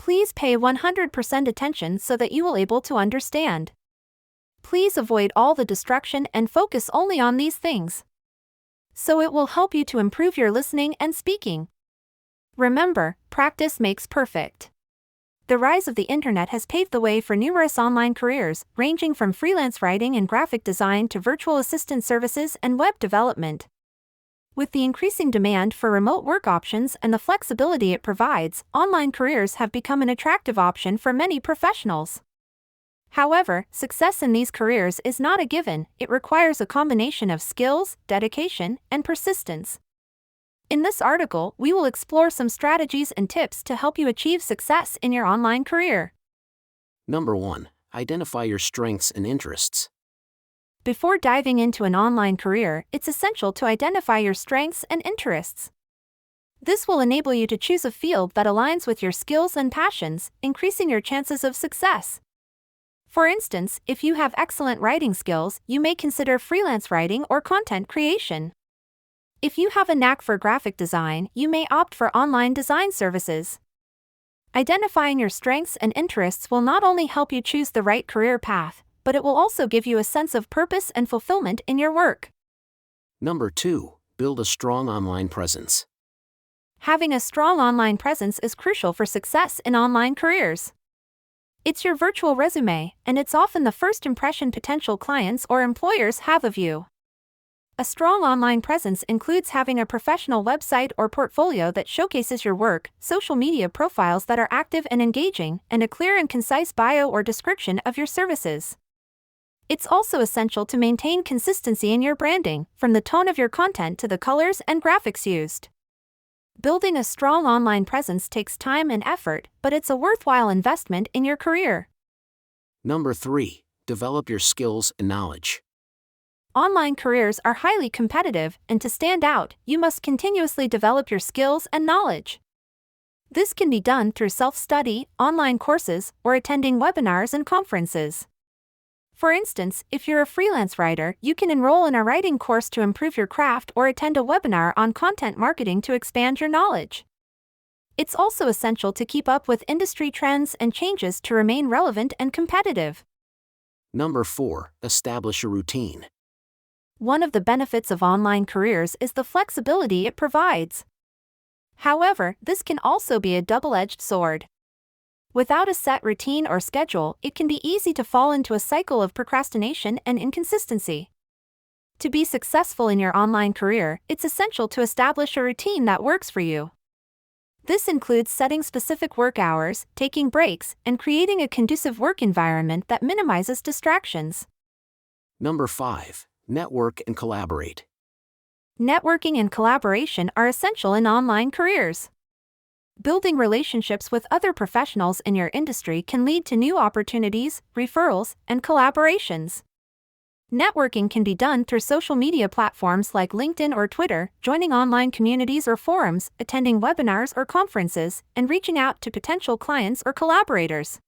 Please pay 100% attention so that you will able to understand. Please avoid all the distraction and focus only on these things. So it will help you to improve your listening and speaking. Remember, practice makes perfect. The rise of the internet has paved the way for numerous online careers, ranging from freelance writing and graphic design to virtual assistant services and web development. With the increasing demand for remote work options and the flexibility it provides, online careers have become an attractive option for many professionals. However, success in these careers is not a given. It requires a combination of skills, dedication, and persistence. In this article, we will explore some strategies and tips to help you achieve success in your online career. Number 1. Identify your strengths and interests. Before diving into an online career, it's essential to identify your strengths and interests. This will enable you to choose a field that aligns with your skills and passions, increasing your chances of success. For instance, if you have excellent writing skills, you may consider freelance writing or content creation. If you have a knack for graphic design, you may opt for online design services. Identifying your strengths and interests will not only help you choose the right career path, but it will also give you a sense of purpose and fulfillment in your work. Number 2. Build a strong online presence. Having a strong online presence is crucial for success in online careers. It's your virtual resume, and it's often the first impression potential clients or employers have of you. A strong online presence includes having a professional website or portfolio that showcases your work, social media profiles that are active and engaging, and a clear and concise bio or description of your services. It's also essential to maintain consistency in your branding, from the tone of your content to the colors and graphics used. Building a strong online presence takes time and effort, but it's a worthwhile investment in your career. Number 3. Develop your skills and knowledge. Online careers are highly competitive, and to stand out, you must continuously develop your skills and knowledge. This can be done through self-study, online courses, or attending webinars and conferences. For instance, if you're a freelance writer, you can enroll in a writing course to improve your craft or attend a webinar on content marketing to expand your knowledge. It's also essential to keep up with industry trends and changes to remain relevant and competitive. Number 4. Establish a routine. One of the benefits of online careers is the flexibility it provides. However, this can also be a double-edged sword. Without a set routine or schedule, it can be easy to fall into a cycle of procrastination and inconsistency. To be successful in your online career, it's essential to establish a routine that works for you. This includes setting specific work hours, taking breaks, and creating a conducive work environment that minimizes distractions. Number 5. Network and collaborate. Networking and collaboration are essential in online careers. Building relationships with other professionals in your industry can lead to new opportunities, referrals, and collaborations. Networking can be done through social media platforms like LinkedIn or Twitter, joining online communities or forums, attending webinars or conferences, and reaching out to potential clients or collaborators.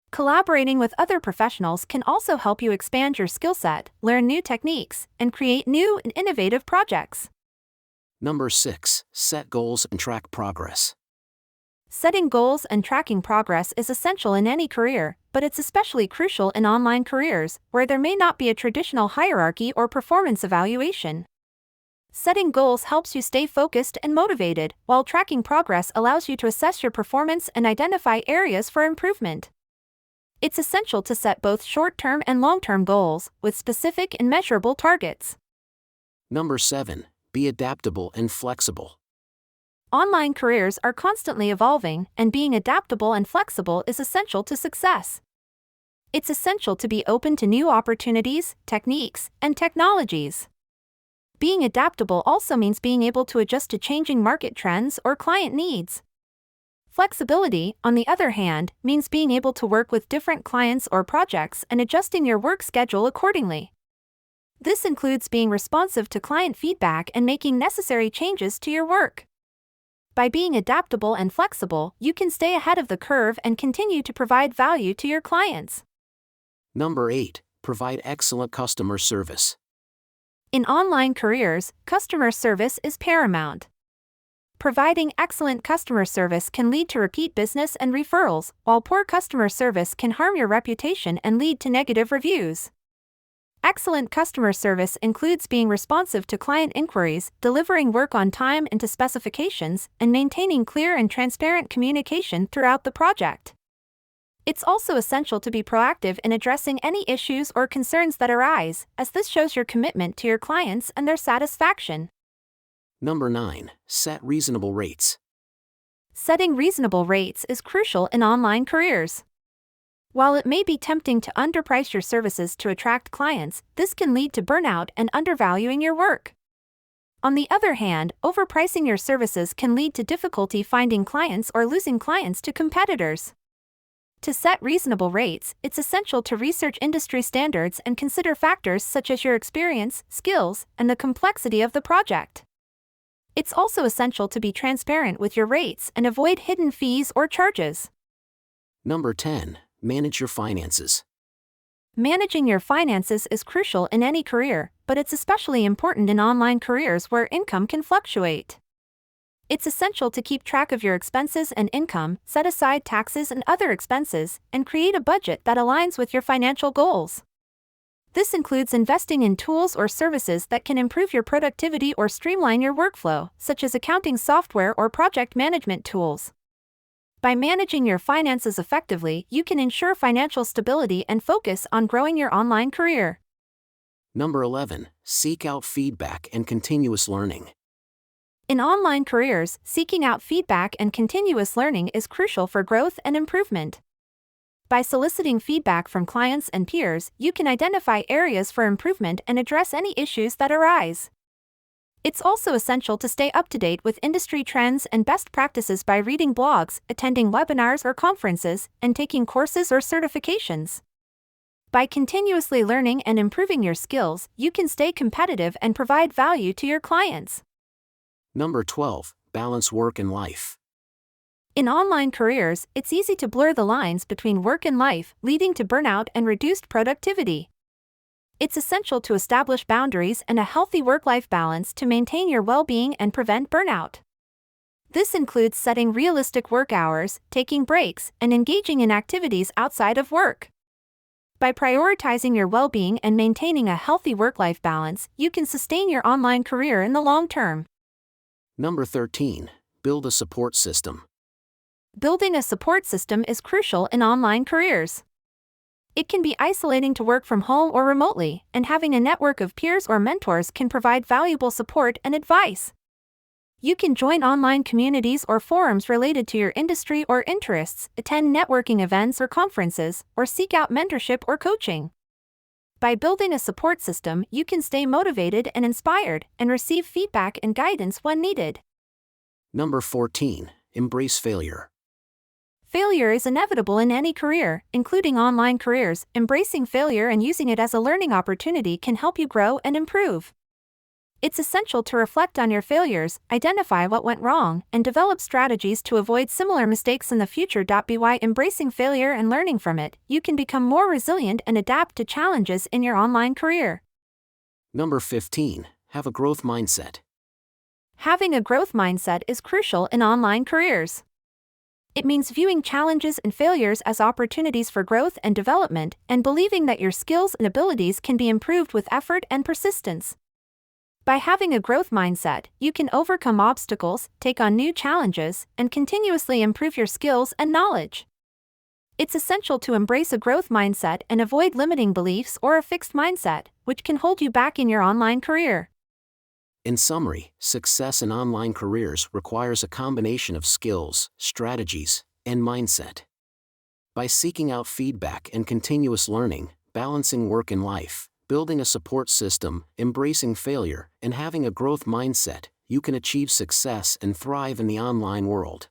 Collaborating with other professionals can also help you expand your skill set, learn new techniques, and create new and innovative projects. Number 6. Set goals and track progress. Setting goals and tracking progress is essential in any career, but it's especially crucial in online careers, where there may not be a traditional hierarchy or performance evaluation. Setting goals helps you stay focused and motivated, while tracking progress allows you to assess your performance and identify areas for improvement. It's essential to set both short-term and long-term goals, with specific and measurable targets. Number 7. Be adaptable and flexible. Online careers are constantly evolving, and being adaptable and flexible is essential to success. It's essential to be open to new opportunities, techniques, and technologies. Being adaptable also means being able to adjust to changing market trends or client needs. Flexibility, on the other hand, means being able to work with different clients or projects and adjusting your work schedule accordingly. This includes being responsive to client feedback and making necessary changes to your work. By being adaptable and flexible, you can stay ahead of the curve and continue to provide value to your clients. Number 8. Provide excellent customer service. In online careers, customer service is paramount. Providing excellent customer service can lead to repeat business and referrals, while poor customer service can harm your reputation and lead to negative reviews. Excellent customer service includes being responsive to client inquiries, delivering work on time and to specifications, and maintaining clear and transparent communication throughout the project. It's also essential to be proactive in addressing any issues or concerns that arise, as this shows your commitment to your clients and their satisfaction. Number 9. Set reasonable rates. Setting reasonable rates is crucial in online careers. While it may be tempting to underprice your services to attract clients, this can lead to burnout and undervaluing your work. On the other hand, overpricing your services can lead to difficulty finding clients or losing clients to competitors. To set reasonable rates, it's essential to research industry standards and consider factors such as your experience, skills, and the complexity of the project. It's also essential to be transparent with your rates and avoid hidden fees or charges. Number 10. Manage your finances. Managing your finances is crucial in any career, but it's especially important in online careers where income can fluctuate. It's essential to keep track of your expenses and income, set aside taxes and other expenses, and create a budget that aligns with your financial goals. This includes investing in tools or services that can improve your productivity or streamline your workflow, such as accounting software or project management tools. By managing your finances effectively, you can ensure financial stability and focus on growing your online career. Number 11. Seek out feedback and continuous learning. In online careers, seeking out feedback and continuous learning is crucial for growth and improvement. By soliciting feedback from clients and peers, you can identify areas for improvement and address any issues that arise. It's also essential to stay up to date with industry trends and best practices by reading blogs, attending webinars or conferences, and taking courses or certifications. By continuously learning and improving your skills, you can stay competitive and provide value to your clients. Number 12. Balance work and life. In online careers, it's easy to blur the lines between work and life, leading to burnout and reduced productivity. It's essential to establish boundaries and a healthy work-life balance to maintain your well-being and prevent burnout. This includes setting realistic work hours, taking breaks, and engaging in activities outside of work. By prioritizing your well-being and maintaining a healthy work-life balance, you can sustain your online career in the long term. Number 13. Build a support system. Building a support system is crucial in online careers. It can be isolating to work from home or remotely, and having a network of peers or mentors can provide valuable support and advice. You can join online communities or forums related to your industry or interests, attend networking events or conferences, or seek out mentorship or coaching. By building a support system, you can stay motivated and inspired, and receive feedback and guidance when needed. Number 14. Embrace failure. Failure is inevitable in any career, including online careers. Embracing failure and using it as a learning opportunity can help you grow and improve. It's essential to reflect on your failures, identify what went wrong, and develop strategies to avoid similar mistakes in the future. By embracing failure and learning from it, you can become more resilient and adapt to challenges in your online career. Number 15. Have a growth mindset. Having a growth mindset is crucial in online careers. It means viewing challenges and failures as opportunities for growth and development, and believing that your skills and abilities can be improved with effort and persistence. By having a growth mindset, you can overcome obstacles, take on new challenges, and continuously improve your skills and knowledge. It's essential to embrace a growth mindset and avoid limiting beliefs or a fixed mindset, which can hold you back in your online career. In summary, success in online careers requires a combination of skills, strategies, and mindset. By seeking out feedback and continuous learning, balancing work and life, building a support system, embracing failure, and having a growth mindset, you can achieve success and thrive in the online world.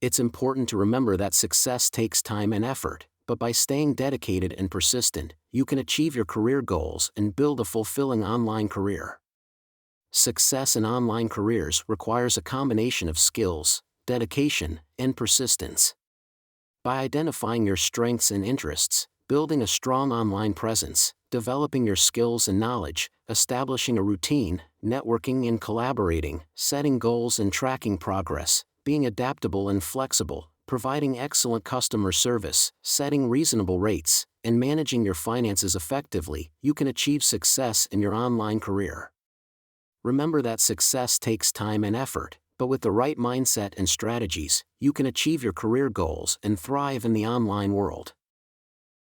It's important to remember that success takes time and effort, but by staying dedicated and persistent, you can achieve your career goals and build a fulfilling online career. Success in online careers requires a combination of skills, dedication, and persistence. By identifying your strengths and interests, building a strong online presence, developing your skills and knowledge, establishing a routine, networking and collaborating, setting goals and tracking progress, being adaptable and flexible, providing excellent customer service, setting reasonable rates, and managing your finances effectively, you can achieve success in your online career. Remember that success takes time and effort, but with the right mindset and strategies, you can achieve your career goals and thrive in the online world.